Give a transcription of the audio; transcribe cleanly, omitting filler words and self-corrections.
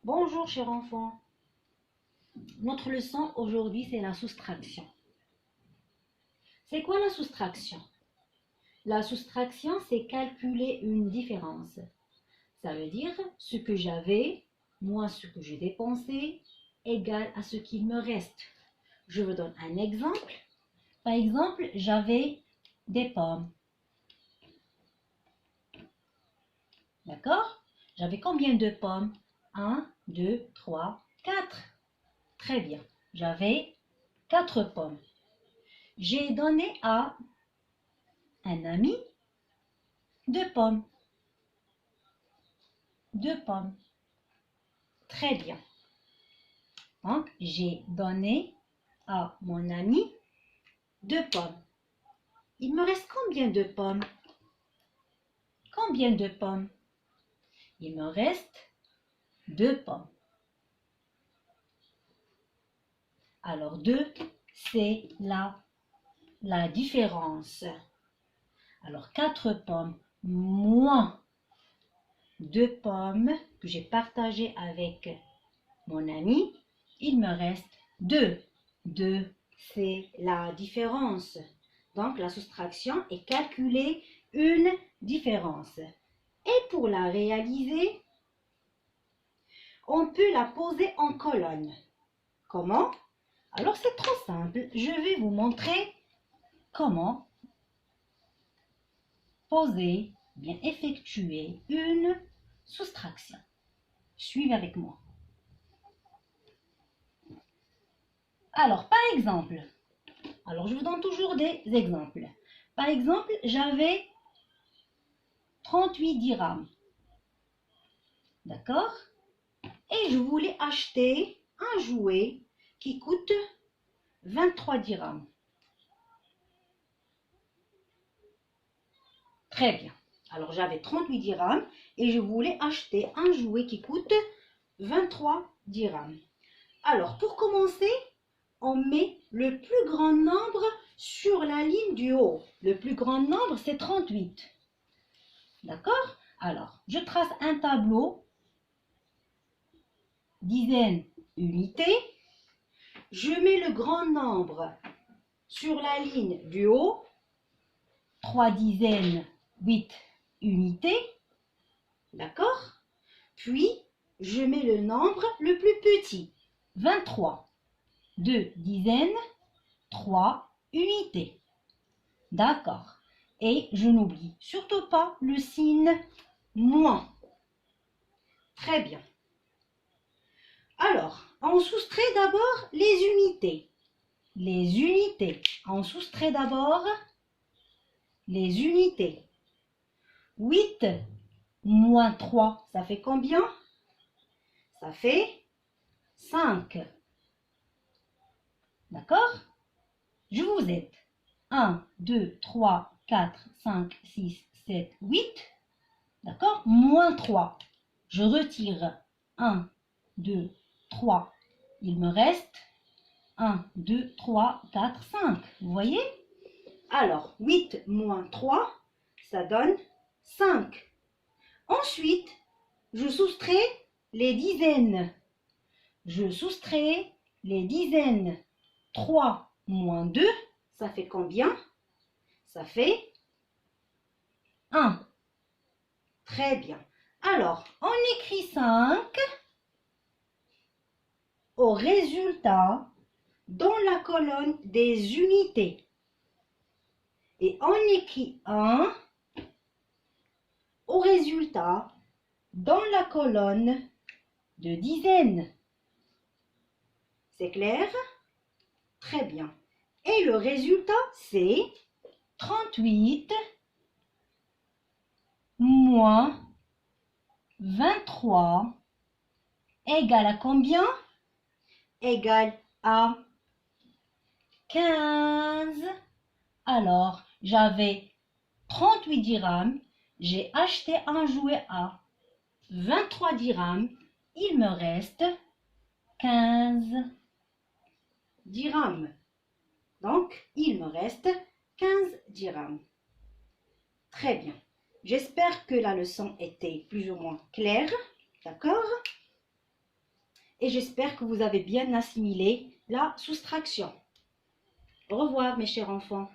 Bonjour cher enfant, notre leçon aujourd'hui c'est la soustraction. C'est quoi la soustraction? La soustraction c'est calculer une différence. Ça veut dire ce que j'avais, moins ce que j'ai dépensé, égal à ce qu'il me reste. Je vous donne un exemple. Par exemple, j'avais des pommes. D'accord? J'avais combien de pommes? 1, 2, 3, 4. Très bien. J'avais 4 pommes. J'ai donné à un ami 2 pommes. 2 pommes. Très bien. Donc, j'ai donné à mon ami 2 pommes. Il me reste combien de pommes? Combien de pommes? Il me reste 2 pommes. Alors, 2, c'est la différence. Alors, 4 pommes moins 2 pommes que j'ai partagées avec mon ami, il me reste 2. 2, c'est la différence. Donc, la soustraction est calculer une différence. Et pour la réaliser, on peut la poser en colonne. Comment? Alors, c'est trop simple. Je vais vous montrer comment poser, bien effectuer une soustraction. Suivez avec moi. Alors, par exemple, je vous donne toujours des exemples. Par exemple, j'avais 38 dirhams. D'accord? Et je voulais acheter un jouet qui coûte 23 dirhams. Très bien. Alors, j'avais 38 dirhams et je voulais acheter un jouet qui coûte 23 dirhams. Alors, pour commencer, on met le plus grand nombre sur la ligne du haut. Le plus grand nombre, c'est 38. D'accord? Alors, je trace un tableau, dizaines, unités. Je mets le grand nombre sur la ligne du haut, 3 dizaines, 8 unités. D'accord? Puis, je mets le nombre le plus petit, 23. 2 dizaines, 3 unités. D'accord. Et je n'oublie surtout pas le signe moins. Très bien. Alors, on soustrait d'abord les unités. Les unités. On soustrait d'abord les unités. 8 moins 3, ça fait combien? Ça fait 5. D'accord? Je vous aide. 1, 2, 3, 4, 5, 6, 7, 8. D'accord? Moins 3. Je retire 1, 2, 3. Il me reste 1, 2, 3, 4, 5. Vous voyez? Alors, 8 moins 3, ça donne 5. Ensuite, je soustrais les dizaines. Je soustrais les dizaines. 3 moins 2, ça fait combien? Ça fait 1. Très bien. Alors, on écrit 5 au résultat dans la colonne des unités. Et on écrit 1 au résultat dans la colonne de dizaines. C'est clair? Très bien. Et le résultat, c'est 38 moins 23 égale à combien? Égale à 15. Alors, j'avais 38 dirhams. J'ai acheté un jouet à 23 dirhams. Il me reste 15 dirhams. Donc, il me reste 15 dirhams. Très bien. J'espère que la leçon était plus ou moins claire. D'accord? et j'espère que vous avez bien assimilé la soustraction. Au revoir mes chers enfants.